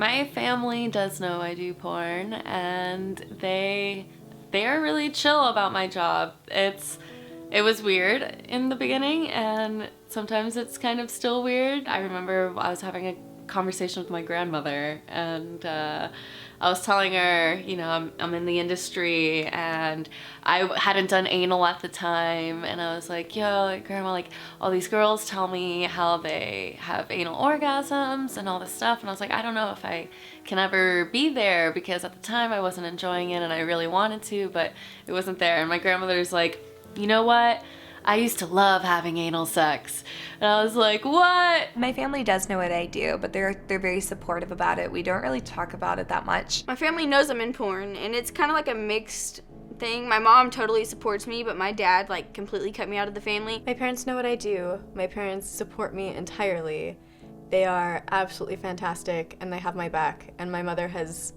My family does know I do porn, and they are really chill about my job. It was weird in the beginning, and sometimes it's kind of still weird. I remember I was having a conversation with my grandmother, and I was telling her, you know, I'm in the industry, and I hadn't done anal at the time, and I was like, yo, like, Grandma, like, all these girls tell me how they have anal orgasms and all this stuff, and I was like, I don't know if I can ever be there, because at the time I wasn't enjoying it, and I really wanted to, but it wasn't there. And my grandmother's like, you know what? I used to love having anal sex. And I was like, what? My family does know what I do, but they're very supportive about it. We don't really talk about it that much. My family knows I'm in porn, and it's kind of like a mixed thing. My mom totally supports me, but my dad, like, completely cut me out of the family. My parents know what I do. My parents support me entirely. They are absolutely fantastic, and they have my back. And my mother has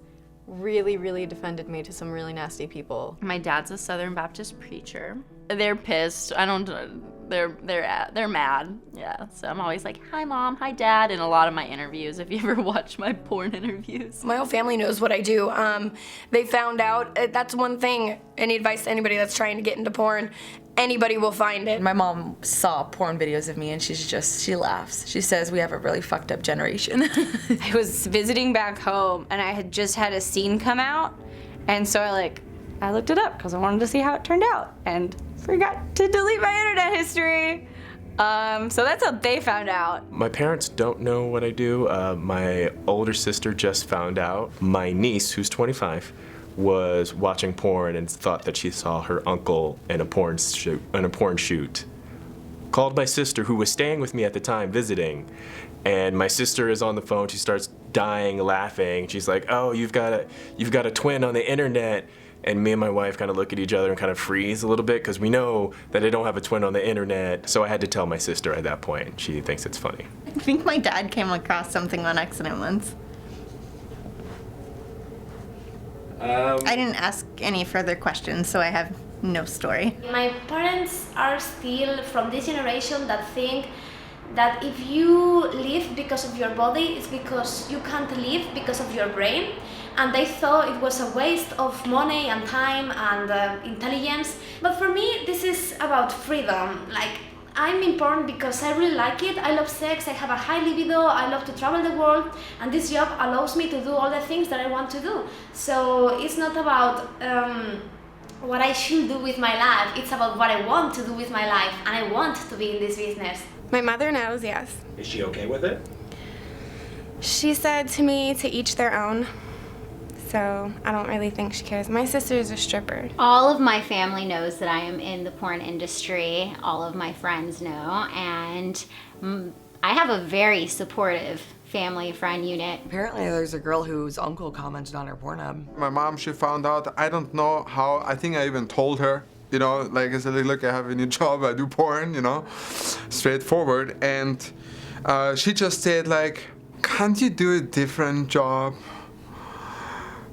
really, really defended me to some really nasty people. My dad's a Southern Baptist preacher. They're pissed. They're mad. Yeah. So I'm always like, hi mom, hi dad, in a lot of my interviews, if you ever watch my porn interviews. My whole family knows what I do. They found out, that's one thing, any advice to anybody that's trying to get into porn, anybody will find it. My mom saw porn videos of me and she laughs. She says we have a really fucked up generation. I was visiting back home and I had just had a scene come out, and so I looked it up because I wanted to see how it turned out and forgot to delete my internet history. So that's how they found out. My parents don't know what I do. My older sister just found out. My niece, who's 25, was watching porn and thought that she saw her uncle in a porn shoot. Called my sister, who was staying with me at the time, visiting, and my sister is on the phone. She starts dying laughing. She's like, "Oh, you've got a twin on the internet." And me and my wife kind of look at each other and kind of freeze a little bit, because we know that I don't have a twin on the internet. So I had to tell my sister at that point. She thinks it's funny. I think my dad came across something on accident once. I didn't ask any further questions, so I have no story. My parents are still from this generation that think that if you live because of your body, it's because you can't live because of your brain. And they thought it was a waste of money and time and intelligence. But for me, this is about freedom. Like, I'm in porn because I really like it. I love sex, I have a high libido, I love to travel the world, and this job allows me to do all the things that I want to do. So it's not about what I should do with my life, it's about what I want to do with my life, and I want to be in this business. My mother knows, yes. Is she okay with it? She said to me to each their own. So I don't really think she cares. My sister is a stripper. All of my family knows that I am in the porn industry. All of my friends know, and I have a very supportive family friend unit. Apparently there's a girl whose uncle commented on her Pornhub. My mom, she found out, I don't know how, I think I even told her, you know, like I said, look, I have a new job, I do porn, you know, straightforward. And she just said, like, can't you do a different job?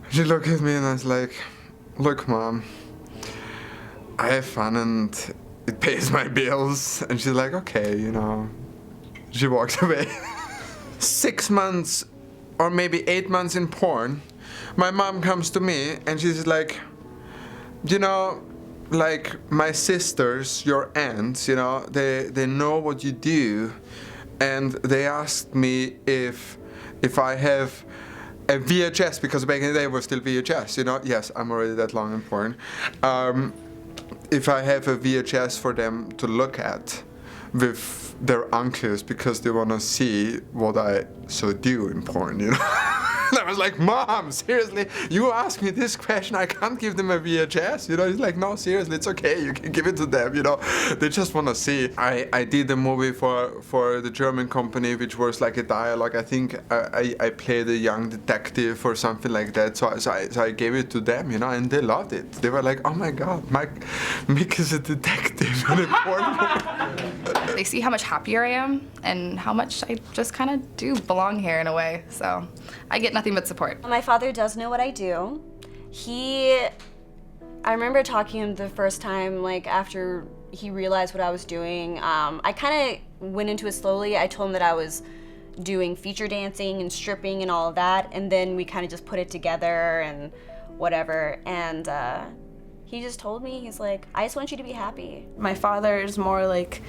She looked at me and I was like, look, Mom, I have fun and it pays my bills. And she's like, okay, you know. She walked away. 6 months or maybe 8 months in porn, my mom comes to me and she's like, you know, like my sisters, your aunts, you know, they know what you do. And they asked me if I have a VHS, because back in the day it was still VHS, you know? Yes, I'm already that long in porn. If I have a VHS for them to look at with their uncles, because they want to see what I so do in porn, you know? And I was like, Mom, seriously, you ask me this question, I can't give them a VHS, you know? He's like, no, seriously, it's okay, you can give it to them, you know? They just want to see. I did a movie for the German company, which was like a dialogue. I think I played a young detective or something like that, so I gave it to them, you know, and they loved it. They were like, oh my God, Mick is a detective in a porn movie. They see how much happier I am and how much I just kind of do belong here in a way, so I get nothing but support. My father does know what I do. I remember talking to him the first time, like after he realized what I was doing. I kind of went into it slowly. I told him that I was doing feature dancing and stripping and all of that, and then we kind of just put it together and whatever. And he just told me, he's like, I just want you to be happy. My father is more like,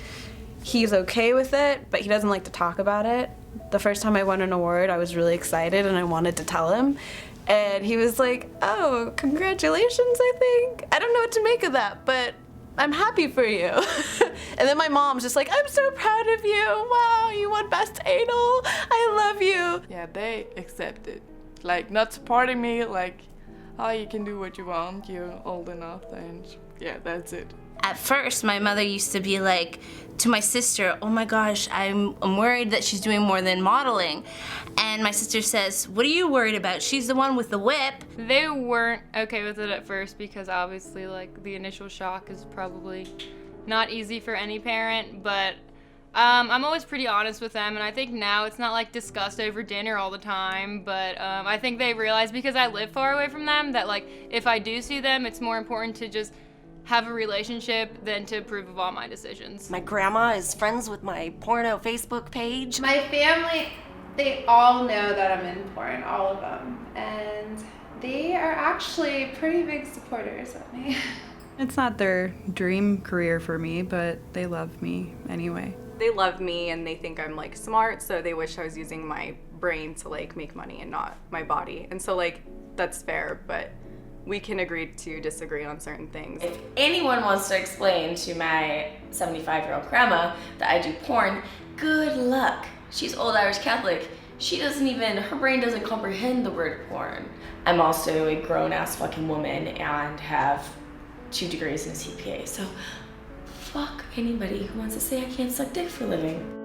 he's okay with it, but he doesn't like to talk about it. The first time I won an award, I was really excited and I wanted to tell him. And he was like, oh, congratulations, I think. I don't know what to make of that, but I'm happy for you. And then my mom's just like, I'm so proud of you. Wow, you won Best Anal. I love you. Yeah, they accept it. Like, not supporting me, like, oh, you can do what you want. You're old enough, and yeah, that's it. At first, my mother used to be like to my sister, oh my gosh, I'm worried that she's doing more than modeling. And my sister says, what are you worried about? She's the one with the whip. They weren't okay with it at first because obviously like the initial shock is probably not easy for any parent, but I'm always pretty honest with them, and I think now it's not like discussed over dinner all the time, but I think they realize because I live far away from them that like if I do see them, it's more important to just have a relationship than to approve of all my decisions. My grandma is friends with my porno Facebook page. My family, they all know that I'm in porn, all of them, and they are actually pretty big supporters of me. It's not their dream career for me, but they love me anyway. They love me and they think I'm like smart, so they wish I was using my brain to like make money and not my body. And so like that's fair, but we can agree to disagree on certain things. If anyone wants to explain to my 75-year-old grandma that I do porn, good luck. She's old Irish Catholic. She doesn't even, her brain doesn't comprehend the word porn. I'm also a grown-ass fucking woman and have 2 degrees in CPA, so fuck anybody who wants to say I can't suck dick for a living.